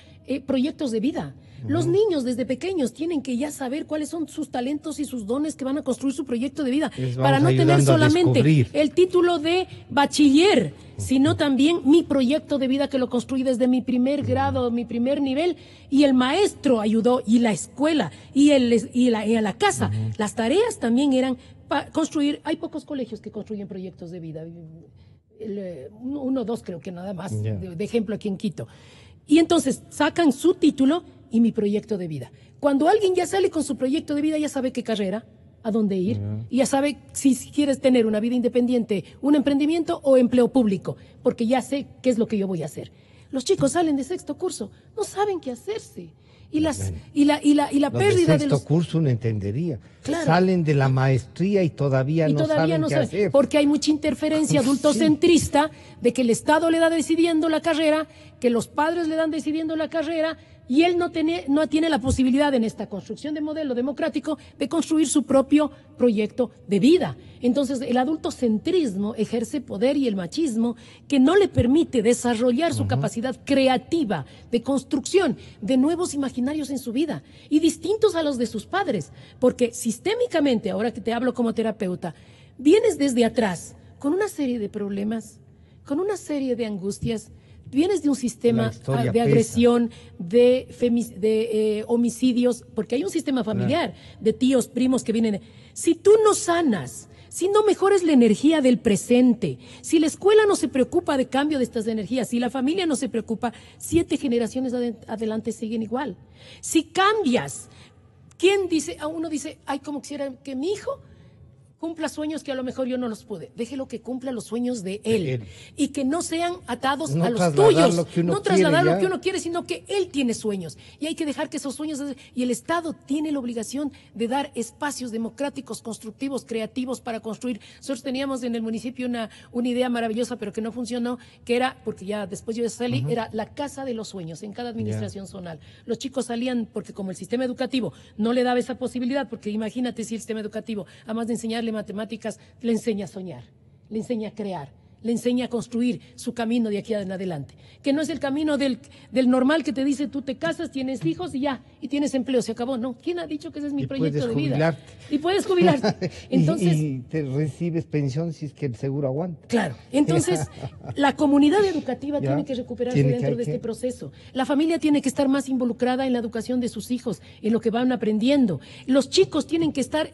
proyectos de vida. Los niños desde pequeños tienen que ya saber cuáles son sus talentos y sus dones que van a construir su proyecto de vida, para no tener solamente el título de bachiller, sino también mi proyecto de vida que lo construí desde mi primer grado, mi primer nivel, y el maestro ayudó, y la escuela, y la casa. Las tareas también eran para construir. Hay pocos colegios que construyen proyectos de vida, uno o dos creo que nada más, de ejemplo aquí en Quito. Y entonces sacan su título y mi proyecto de vida. Cuando alguien ya sale con su proyecto de vida, ya sabe qué carrera, a dónde ir, y ya sabe si quieres tener una vida independiente, un emprendimiento o empleo público, porque ya sé qué es lo que yo voy a hacer. Los chicos salen de sexto curso, no saben qué hacerse. Y la pérdida de sexto curso uno entendería. Claro. Salen de la maestría y todavía no saben qué hacer. Porque hay mucha interferencia adultocentrista de que el Estado le da decidiendo la carrera, que los padres le dan decidiendo la carrera, y él no tiene la posibilidad en esta construcción de modelo democrático de construir su propio proyecto de vida. Entonces el adultocentrismo ejerce poder, y el machismo que no le permite desarrollar su capacidad creativa de construcción de nuevos imaginarios en su vida, y distintos a los de sus padres, porque sistémicamente, ahora que te hablo como terapeuta, vienes desde atrás con una serie de problemas, con una serie de angustias. Vienes de un sistema de agresión, de homicidios, porque hay un sistema familiar de tíos, primos que vienen. Si tú no sanas, si no mejoras la energía del presente, si la escuela no se preocupa de cambio de estas energías, si la familia no se preocupa, 7 generaciones adelante siguen igual. Si cambias, uno dice, ay, como quisiera que mi hijo cumpla sueños que a lo mejor yo no los pude. Déjelo que cumpla los sueños de él. Y que no sean atados a los tuyos. No trasladar lo que uno quiere, sino que él tiene sueños. Y hay que dejar que esos sueños... Y el Estado tiene la obligación de dar espacios democráticos, constructivos, creativos para construir. Nosotros teníamos en el municipio una idea maravillosa, pero que no funcionó, que era, porque ya después yo salí, era la casa de los sueños en cada administración zonal. Los chicos salían, porque como el sistema educativo no le daba esa posibilidad, porque imagínate si el sistema educativo, además de enseñarle matemáticas, le enseña a soñar, le enseña a crear, le enseña a construir su camino de aquí en adelante, que no es el camino del normal que te dice tú te casas, tienes hijos y ya, y tienes empleo, se acabó. No, ¿quién ha dicho que ese es mi proyecto de vida? Y puedes jubilarte. Entonces, y te recibes pensión si es que el seguro aguanta. Claro, entonces la comunidad educativa tiene que recuperarse dentro de este proceso. La familia tiene que estar más involucrada en la educación de sus hijos, en lo que van aprendiendo. Los chicos tienen que estar...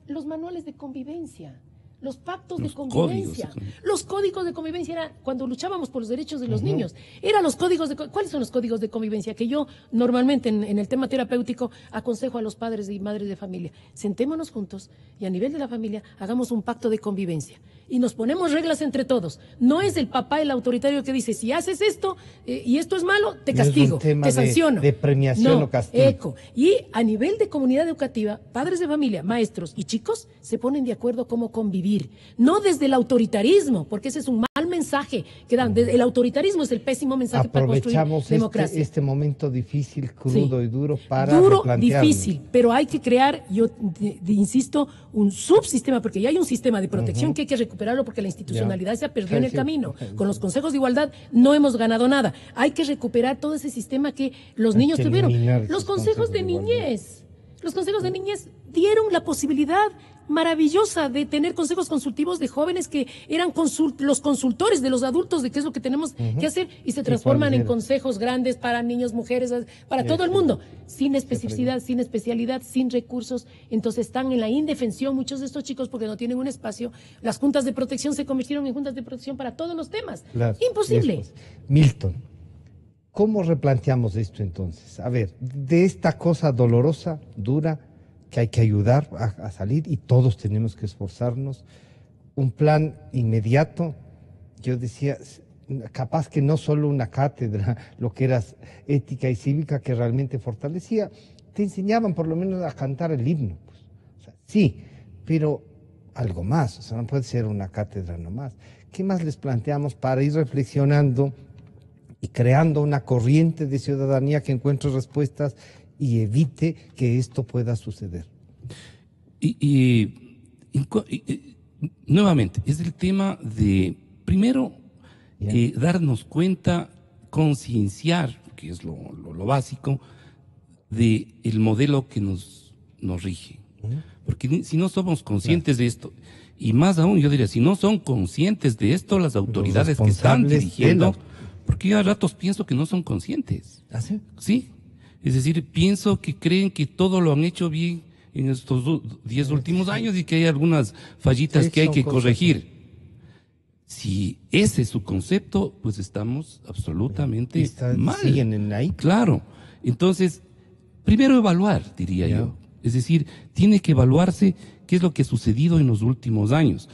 Los manuales de convivencia, los pactos de convivencia, los códigos de convivencia, era cuando luchábamos por los derechos de los niños, eran los códigos de... ¿Cuáles son los códigos de convivencia? Que yo normalmente en el tema terapéutico aconsejo a los padres y madres de familia. Sentémonos juntos y a nivel de la familia hagamos un pacto de convivencia y nos ponemos reglas entre todos. No es el papá el autoritario que dice, si haces esto y esto es malo, te castigo, te sanciono. De premiación o castigo. Y a nivel de comunidad educativa, padres de familia, maestros y chicos se ponen de acuerdo cómo convivir. No desde el autoritarismo, porque ese es un mal mensaje que dan. El autoritarismo es el pésimo mensaje para construir democracia. Este momento difícil, crudo y duro para difícil, pero hay que crear, yo insisto, un subsistema, porque ya hay un sistema de protección que hay que recuperarlo, porque la institucionalidad se ha perdido en el camino. Con los consejos de igualdad no hemos ganado nada. Hay que recuperar todo ese sistema que los niños tuvieron. Los consejos de niñez. Los consejos de niñez dieron la posibilidad maravillosa de tener consejos consultivos de jóvenes que eran los consultores de los adultos de qué es lo que tenemos que hacer, y se transforman en consejos grandes para niños, mujeres, para todo el mundo, sin especificidad, sin especialidad, sin recursos. Entonces están en la indefensión muchos de estos chicos porque no tienen un espacio. Las juntas de protección se convirtieron en juntas de protección para todos los temas. Imposible. Milton, ¿cómo replanteamos esto entonces? A ver, de esta cosa dolorosa, dura, que hay que ayudar a salir, y todos tenemos que esforzarnos, un plan inmediato. Yo decía, capaz que no solo una cátedra, lo que era ética y cívica que realmente fortalecía, te enseñaban por lo menos a cantar el himno. Pues. O sea, sí, pero algo más, o sea, no puede ser una cátedra nomás. ¿Qué más les planteamos para ir reflexionando y creando una corriente de ciudadanía que encuentre respuestas y evite que esto pueda suceder? nuevamente, es el tema de, primero, darnos cuenta, concienciar, que es lo básico, de el modelo que nos rige. Porque si no somos conscientes de esto, y más aún, yo diría, si no son conscientes de esto las autoridades que están dirigiendo, porque yo a ratos pienso que no son conscientes. ¿Ah, sí? Sí, es decir, pienso que creen que todo lo han hecho bien en estos 10 últimos años y que hay algunas fallitas que hay que corregir. Si ese es su concepto, pues estamos absolutamente mal. Siguen ahí. Claro. Entonces, primero evaluar, diría yo. Es decir, tiene que evaluarse qué es lo que ha sucedido en los últimos años.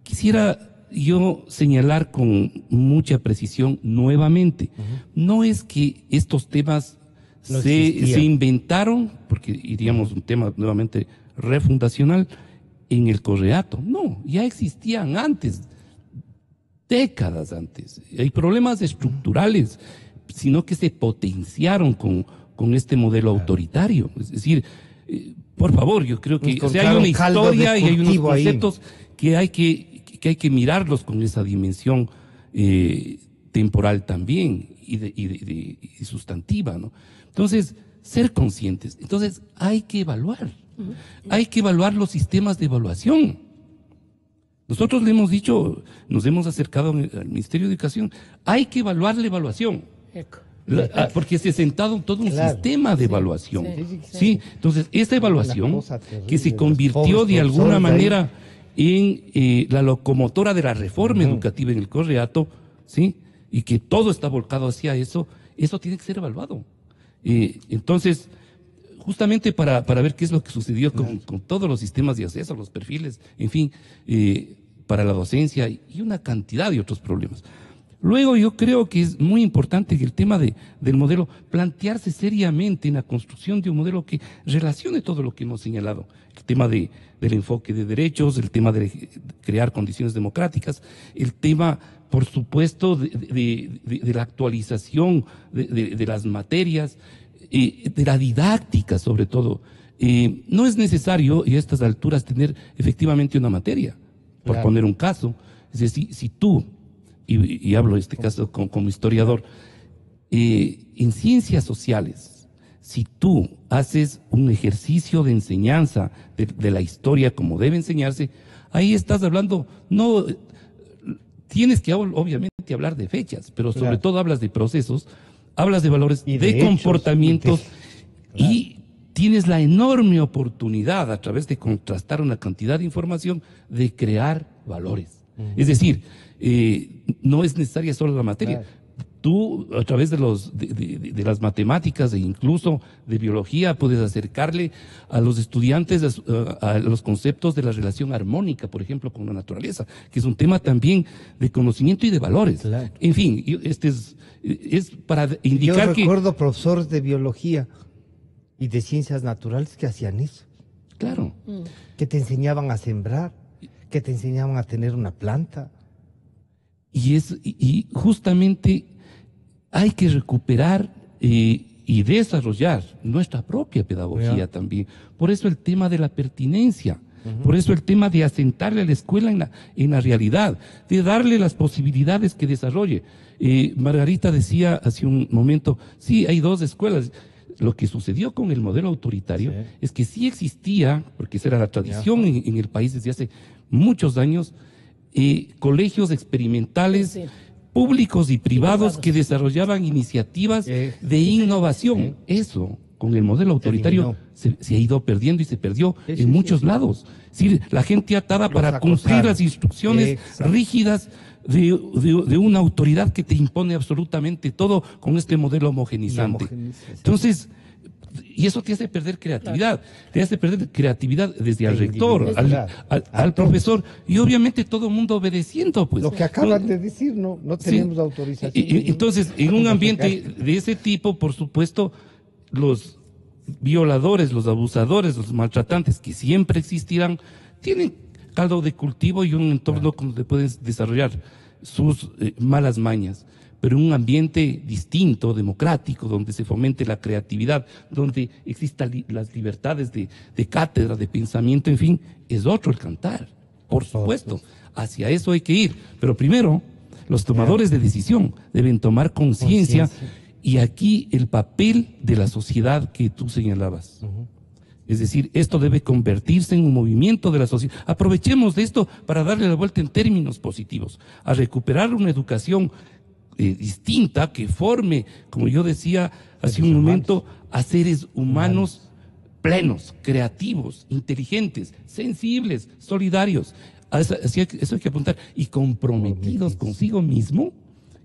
Quisiera yo señalar con mucha precisión nuevamente, no es que estos temas se inventaron, porque iríamos un tema nuevamente refundacional, en el Correato. No, ya existían antes, décadas antes. Hay problemas estructurales, sino que se potenciaron con este modelo autoritario. Es decir, por favor, yo creo que hay una historia y hay unos conceptos que hay que mirarlos con esa dimensión temporal también y sustantiva, ¿no? Entonces, ser conscientes. Entonces, hay que evaluar. Hay que evaluar los sistemas de evaluación. Nosotros le hemos dicho, nos hemos acercado al Ministerio de Educación, hay que evaluar la evaluación. Porque se ha sentado todo un sistema de evaluación. Sí. Entonces, esta evaluación que se convirtió de alguna manera en la locomotora de la reforma educativa en el Correato, ¿sí? Y que todo está volcado hacia eso tiene que ser evaluado. Entonces, justamente para ver qué es lo que sucedió con todos los sistemas de acceso, los perfiles, en fin, para la docencia y una cantidad de otros problemas. Luego yo creo que es muy importante que el tema del modelo, plantearse seriamente en la construcción de un modelo que relacione todo lo que hemos señalado. El tema del enfoque de derechos, el tema de crear condiciones democráticas, el tema, por supuesto, de la actualización de las materias, de la didáctica sobre todo. No es necesario, y a estas alturas, tener efectivamente una materia, por poner un caso. Es decir, si tú, y hablo en este caso como historiador, en ciencias sociales, si tú haces un ejercicio de enseñanza de la historia como debe enseñarse, ahí estás hablando, no, tienes que obviamente hablar de fechas, pero sobre todo hablas de procesos, hablas de valores, de comportamientos, y tienes la enorme oportunidad a través de contrastar una cantidad de información de crear valores. Es decir, no es necesaria solo la materia. Tú, a través de las matemáticas e incluso de biología, puedes acercarle a los estudiantes a los conceptos de la relación armónica, por ejemplo, con la naturaleza, que es un tema también de conocimiento y de valores. En fin, este es para indicar que... Yo recuerdo profesores de biología y de ciencias naturales que hacían eso. Claro. Que te enseñaban a sembrar, que te enseñaban a tener una planta. Y justamente hay que recuperar y desarrollar nuestra propia pedagogía también. Por eso el tema de la pertinencia, por eso el tema de asentarle a la escuela en la realidad, de darle las posibilidades que desarrolle. Margarita decía hace un momento, sí, hay dos escuelas. Lo que sucedió con el modelo autoritario es que sí existía, porque esa era la tradición en el país desde hace muchos años, colegios experimentales públicos y privados que desarrollaban iniciativas de innovación. Eso, con el modelo autoritario, se ha ido perdiendo y se perdió en muchos lados. Es decir, la gente atada para cumplir las instrucciones rígidas de una autoridad que te impone absolutamente todo con este modelo homogenizante. Entonces, y eso te hace perder creatividad, desde el rector al profesor, y obviamente todo el mundo obedeciendo. Pues. Lo que acaban de decir, no tenemos autorización. Entonces, en un ambiente de ese tipo, por supuesto, los violadores, los abusadores, los maltratantes, que siempre existirán, tienen caldo de cultivo y un entorno donde pueden desarrollar sus malas mañas. Pero en un ambiente distinto, democrático, donde se fomente la creatividad, donde existan las libertades de cátedra, de pensamiento, en fin, es otro el cantar. Por supuesto, hacia eso hay que ir. Pero primero, los tomadores de decisión deben tomar conciencia, y aquí el papel de la sociedad que tú señalabas. Es decir, esto debe convertirse en un movimiento de la sociedad. Aprovechemos de esto para darle la vuelta en términos positivos, a recuperar una educación distinta que forme, como yo decía hace un momento, a seres humanos plenos, creativos, inteligentes, sensibles, solidarios. Eso hay que apuntar, y comprometidos consigo mismo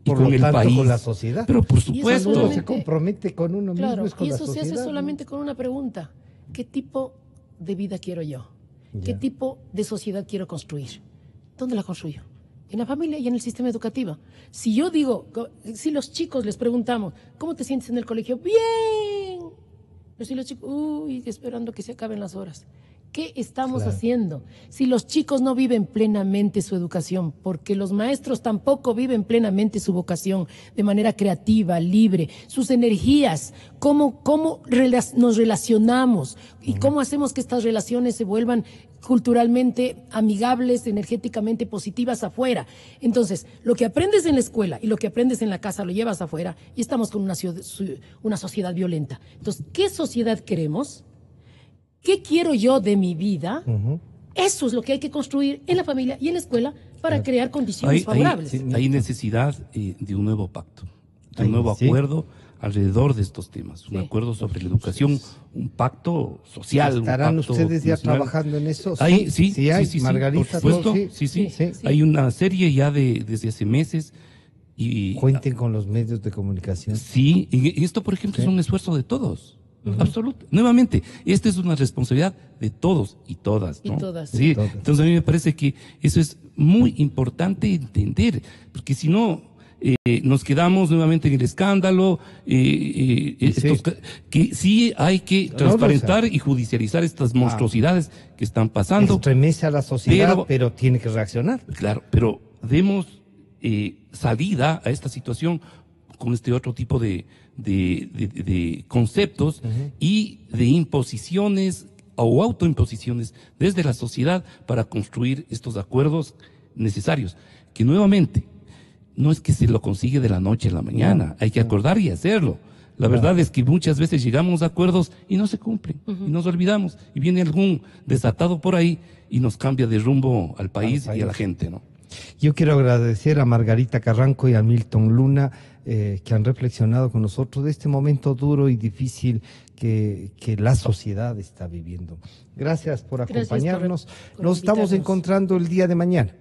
y por con lo el tanto, país. con la sociedad. Pero por supuesto. Uno se compromete con uno mismo, Claro, es con y la eso sociedad. se hace solamente con una pregunta. ¿Qué tipo de vida quiero yo? ¿Qué tipo de sociedad quiero construir? ¿Dónde la construyo? En la familia y en el sistema educativo. Si yo digo, si los chicos les preguntamos, ¿cómo te sientes en el colegio? ¡Bien! Pero si los chicos, esperando que se acaben las horas. ¿Qué estamos haciendo? Si los chicos no viven plenamente su educación, porque los maestros tampoco viven plenamente su vocación de manera creativa, libre, sus energías, cómo nos relacionamos y cómo hacemos que estas relaciones se vuelvan culturalmente amigables, energéticamente positivas afuera. Entonces, lo que aprendes en la escuela y lo que aprendes en la casa lo llevas afuera, y estamos con una sociedad violenta. Entonces, ¿qué sociedad queremos? ¿Qué quiero yo de mi vida? Eso es lo que hay que construir en la familia y en la escuela para crear condiciones favorables. Hay necesidad de un nuevo pacto, de un nuevo acuerdo alrededor de estos temas, un acuerdo sobre la educación, un pacto social. ¿Estarán ustedes ya nacional. Trabajando en eso? Sí, hay, Margarita. por supuesto, sí. Hay una serie ya desde hace meses. Y cuenten con los medios de comunicación. Sí, y esto, por ejemplo, es un esfuerzo de todos. Absoluto. Nuevamente, esta es una responsabilidad de todos y todas, ¿no? Y todas. Sí. Todas. Entonces a mí me parece que eso es muy importante entender, porque si no nos quedamos nuevamente en el escándalo, que sí hay que transparentar y judicializar estas monstruosidades que están pasando. Estremece a la sociedad, pero tiene que reaccionar. Claro, pero demos salida a esta situación con este otro tipo de conceptos y de imposiciones o autoimposiciones desde la sociedad para construir estos acuerdos necesarios, que nuevamente no es que se lo consigue de la noche a la mañana, hay que acordar y hacerlo. La verdad es que muchas veces llegamos a acuerdos y no se cumplen, y nos olvidamos, y viene algún desatado por ahí y nos cambia de rumbo al país y a la gente, ¿no? Yo quiero agradecer a Margarita Carranco y a Milton Luna que han reflexionado con nosotros de este momento duro y difícil que la sociedad está viviendo. Gracias por acompañarnos. Nos estamos encontrando el día de mañana.